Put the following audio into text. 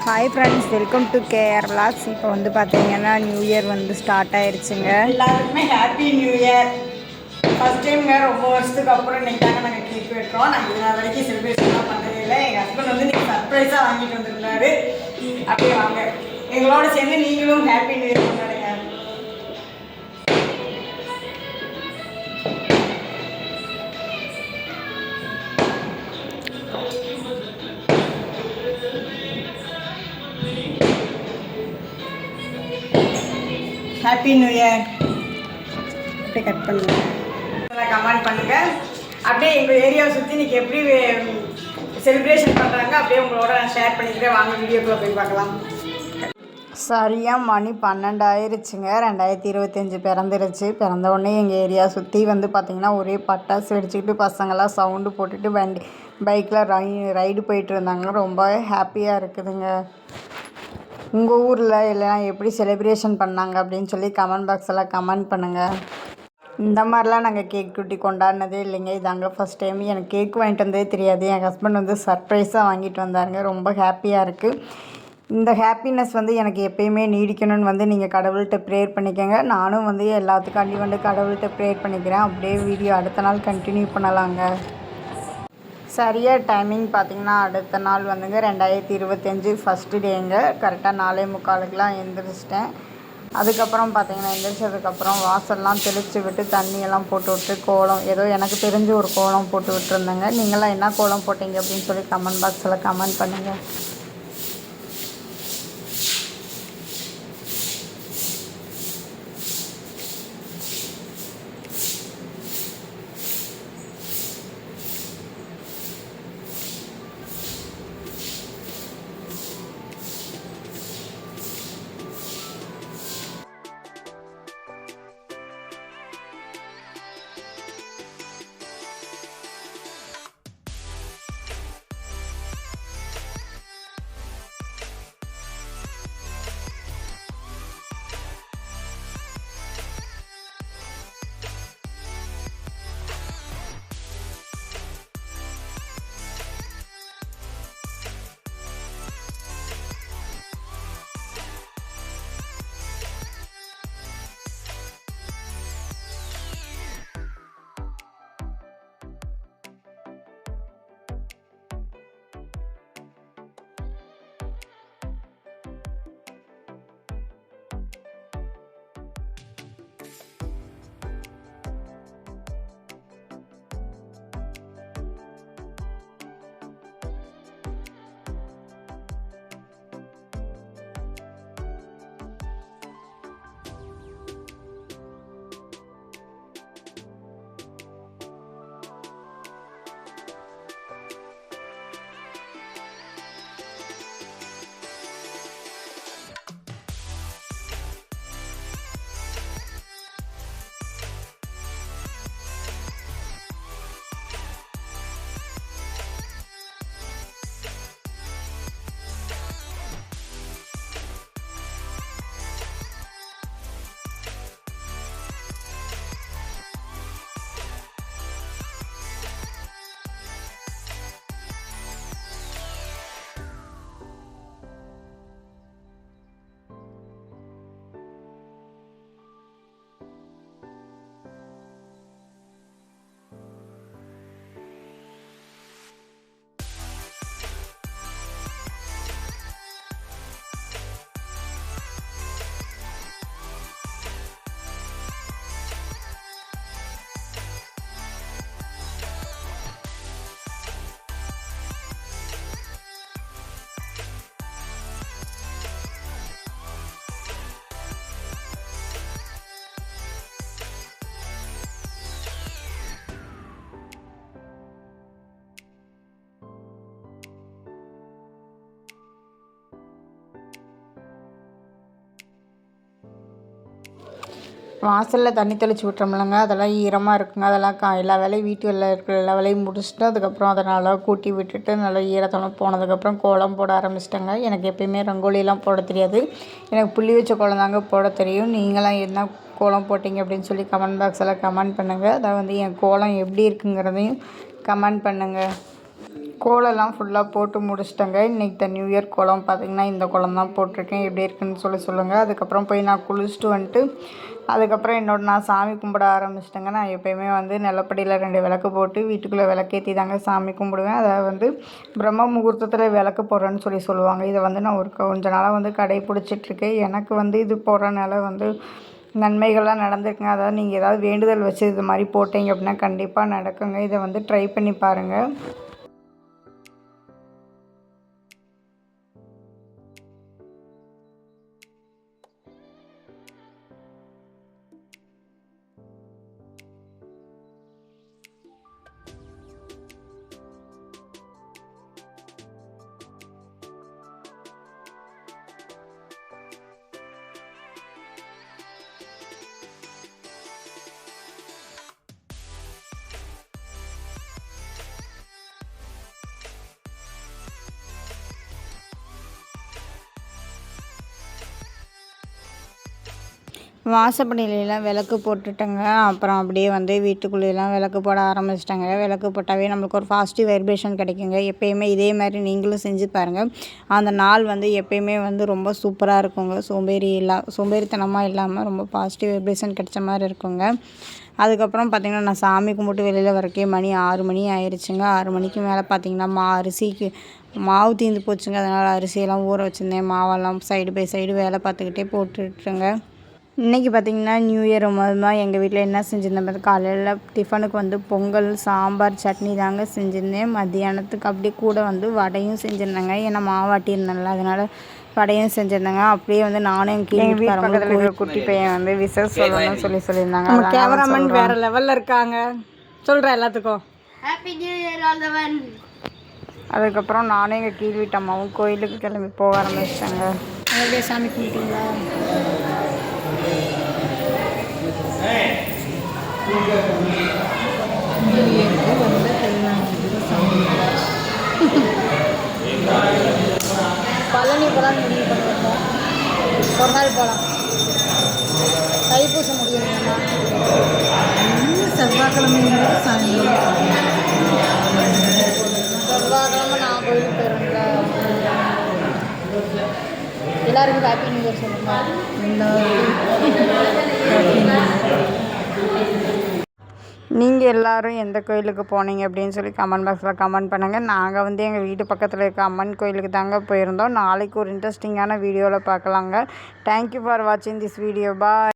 Hi friends, welcome to KR vlogs. இப்போ வந்து பார்த்தீங்கன்னா நியூ இயர் வந்து ஸ்டார்ட் ஆயிடுச்சுங்க. எல்லாருக்குமே ஹாப்பி நியூ இயர். ஃபர்ஸ்ட் டைம்ங்க, ரொம்ப வருஷத்துக்கு அப்புறம் இன்னைக்காக நாங்கள் கேக் வெட்டுறோம். நாங்கள் இதனால் வரைக்கும் செலிப்ரேஷன்லாம் பண்ணதே இல்லை. எங்கள் ஹஸ்பண்ட் வந்து இன்னைக்கு சர்ப்ரைஸாக வாங்கிட்டு வந்திருந்தாரு. அப்படியே வாங்க, எங்களோட சேர்ந்து நீங்களும் ஹாப்பி நியூ இயர் கொண்டாடுங்க. Happy new year. அப்படியே கட் பண்ணுங்க, கமெண்ட் பண்ணுங்கள். அப்படியே எங்கள் ஏரியாவை சுற்றி இன்றைக்கி எப்படி செலிப்ரேஷன் பண்ணுறாங்க அப்படியே உங்களோட நான் ஷேர் பண்ணிக்கிறேன். வாங்க வீடியோக்குள்ளே போய் பார்க்கலாம். சரியாக மணி 12 ஆயிடுச்சுங்க. 2025 பிறந்துருச்சு. பிறந்த உடனே எங்கள் ஏரியா சுற்றி வந்து பார்த்திங்கன்னா ஒரே பட்டாசு வெடிச்சுக்கிட்டு பசங்களாம் சவுண்டு போட்டுட்டு பைக்கில் ரைடு போயிட்டு இருந்தாங்க. ரொம்ப ஹாப்பியாக இருக்குதுங்க. உங்கள் ஊரில் எல்லாம் எப்படி செலிப்ரேஷன் பண்ணாங்க அப்படின்னு சொல்லி கமெண்ட் பாக்ஸில் கமெண்ட் பண்ணுங்கள். இந்த மாதிரிலாம் நாங்கள் கேக் குட்டி கொண்டாடினதே இல்லைங்க. இதாங்க ஃபஸ்ட் டைம். எனக்கு கேக் வாங்கிட்டு வந்ததே தெரியாது. என் ஹஸ்பண்ட் வந்து சர்ப்ரைஸாக வாங்கிட்டு வந்தாருங்க. ரொம்ப ஹாப்பியாக இருக்குது. இந்த ஹாப்பினஸ் வந்து எனக்கு எப்பயுமே நீடிக்கணும்னு வந்து நீங்கள் கடவுள்கிட்ட ப்ரேயர் பண்ணிக்கோங்க. நானும் வந்து எல்லாத்துக்காண்டி வந்து கடவுள்கிட்ட ப்ரேயர் பண்ணிக்கிறேன். அப்படியே வீடியோ அடுத்த நாள் கண்டினியூ பண்ணலாங்க. சரியாக டைமிங் பார்த்திங்கன்னா அடுத்த நாள் வந்துங்க 2025 ஃபஸ்ட்டு டேங்க. கரெக்டாக 4:45 எழுந்திரிச்சிட்டேன். அதுக்கப்புறம் பார்த்திங்கன்னா எழுந்திரிச்சதுக்கப்புறம் வாசல்லாம் தெளித்து விட்டு தண்ணியெல்லாம் போட்டு விட்டு கோலம் ஏதோ எனக்கு தெரிஞ்ச ஒரு கோலம் போட்டு விட்டுருந்தேங்க. நீங்களாம் என்ன கோலம் போட்டிங்க அப்படின்னு சொல்லி கமெண்ட் பாக்ஸில் கமெண்ட் பண்ணுங்கள். வாசலில் தண்ணி தெளித்து விட்டுறோம்லங்க, அதெல்லாம் ஈரமாக இருக்குங்க. அதெல்லாம் எல்லா வேலையும் வீட்டு வேலை இருக்கிற எல்லா வேலையும் முடிச்சுட்டு அதுக்கப்புறம் அதை நல்லா கூட்டி விட்டுட்டு நல்லா ஈரத்தெல்லாம் போனதுக்கப்புறம் கோலம் போட ஆரம்பிச்சிட்டேங்க. எனக்கு எப்பயுமே ரங்கோலிலாம் போட தெரியாது. எனக்கு புள்ளி வச்ச கோலம் தாங்க போட தெரியும். நீங்களாம் என்ன கோலம் போட்டிங்க அப்படின்னு சொல்லி கமெண்ட் பாக்ஸில் கமெண்ட் பண்ணுங்கள். அதாவது வந்து என் கோலம் எப்படி இருக்குங்கிறதையும் கமெண்ட் பண்ணுங்கள். கோலம்லாம் ஃபுல்லாக போட்டு முடிச்சிட்டேங்க. இன்றைக்கி த நியூ இயர் கோலம் பார்த்திங்கன்னா இந்த கோலம் தான் போட்டிருக்கேன். எப்படி இருக்குன்னு சொல்லுங்கள். அதுக்கப்புறம் போய் நான் குளிச்சுட்டு வந்துட்டு அதுக்கப்புறம் நான் சாமி கும்பிட ஆரம்பிச்சிட்டேங்க. நான் எப்போயுமே வந்து நிலப்படியில் 2 விளக்கு போட்டு வீட்டுக்குள்ளே விளக்கேற்றி தாங்க சாமி கும்பிடுவேன். அதை வந்து பிரம்ம முகூர்த்தத்தில் விளக்கு போடுறேன்னு சொல்லுவாங்க. இதை வந்து நான் கொஞ்ச நாளாக வந்து கடைப்பிடிச்சிட்ருக்கேன். எனக்கு வந்து இது போடுறனால வந்து நன்மைகள்லாம் நடந்திருக்குங்க. அதாவது நீங்கள் ஏதாவது வேண்டுதல் வச்சு இது மாதிரி போட்டீங்க அப்படின்னா கண்டிப்பாக நடக்குங்க. இதை வந்து ட்ரை பண்ணி பாருங்கள். வாசப்படியிலலாம் விளக்கு போட்டுட்டேங்க. அப்புறம் அப்படியே வந்து வீட்டுக்குள்ளேலாம் விளக்கு போட ஆரம்பிச்சிட்டேங்க. விளக்கு போட்டாவே நம்மளுக்கு ஒரு பாசிட்டிவ் வைப்ரேஷன் கிடைக்குங்க. எப்போயுமே இதே மாதிரி நீங்களும் செஞ்சு பாருங்கள். அந்த நாள் வந்து எப்போயுமே வந்து ரொம்ப சூப்பராக இருக்குங்க. சோம்பேறித்தனமாக இல்லாமல் ரொம்ப பாசிட்டிவ் வைப்ரேஷன் கிடைச்ச மாதிரி இருக்குங்க. அதுக்கப்புறம் பார்த்திங்கன்னா நான் சாமி கும்பிட்டு வெளியில் வரக்கே மணி 6 மணி ஆயிடுச்சுங்க. 6 மணிக்கு மேலே பார்த்திங்கன்னா அரிசிக்கு மாவு தீர்ந்து போச்சுங்க. அதனால் அரிசியெல்லாம் ஊற வச்சுருந்தேன். மாவெல்லாம் சைடு பை சைடு வேலை பார்த்துக்கிட்டே போட்டுட்ருங்க. இன்றைக்கி பார்த்திங்கன்னா நியூ இயர் மாதிரி எங்கள் வீட்டில் என்ன செஞ்சுருந்தேன் காலையில் டிஃபனுக்கு வந்து பொங்கல், சாம்பார், சட்னி தாங்க செஞ்சுருந்தேன். மத்தியானத்துக்கு அப்படியே கூட வந்து வடையும் செஞ்சுருந்தேங்க. ஏன்னா மாவாட்டியிருந்தேன்ல அதனால் வடையும் செஞ்சுருந்தேங்க. அப்படியே வந்து நானும் எங்கள் வீட்டு குட்டி பையன் வந்து விசேஷம் சொல்லணும்னு சொல்லியிருந்தாங்க. நம்ம கேமராமேன் வேறு லெவலில் இருக்காங்க. சொல்கிறேன் எல்லாத்துக்கும் happy new year all the one. அதுக்கப்புறம் நானும் எங்கள் கீழ் வீட்டு அம்மாவும் கோயிலுக்கு கிளம்பி போக ஆரம்பிச்சிட்டாங்க. அப்படியே சாமி கும்பிட்டீங்களா? பழனி போகலான்னு முடிவு பண்ணியிருக்கோம். ஒரு நாள் போகலாம். தைப்பூசம் முடியுங்களா? செவ்வாய்க்கிழமை சாயங்காலம். செவ்வாய்க்கிழமை நான் கோயிலுக்கு போயிருந்தேன்ல. எல்லாருக்கும் ஹாப்பி நியூ இயர் நீங்கள் எல்லோரும் எந்த கோயிலுக்கு போனீங்க அப்படின்னு சொல்லி கமெண்ட் பாக்ஸில் கமெண்ட் பண்ணுங்கள். நாங்கள் வந்து எங்கள் வீட்டு பக்கத்தில் இருக்க அம்மன் கோயிலுக்கு தாங்க போயிருந்தோம். நாளைக்கு ஒரு இன்ட்ரெஸ்டிங்கான வீடியோவில் பார்க்கலாங்க. தேங்க்யூ ஃபார் வாட்சிங் திஸ் வீடியோ. பாய்.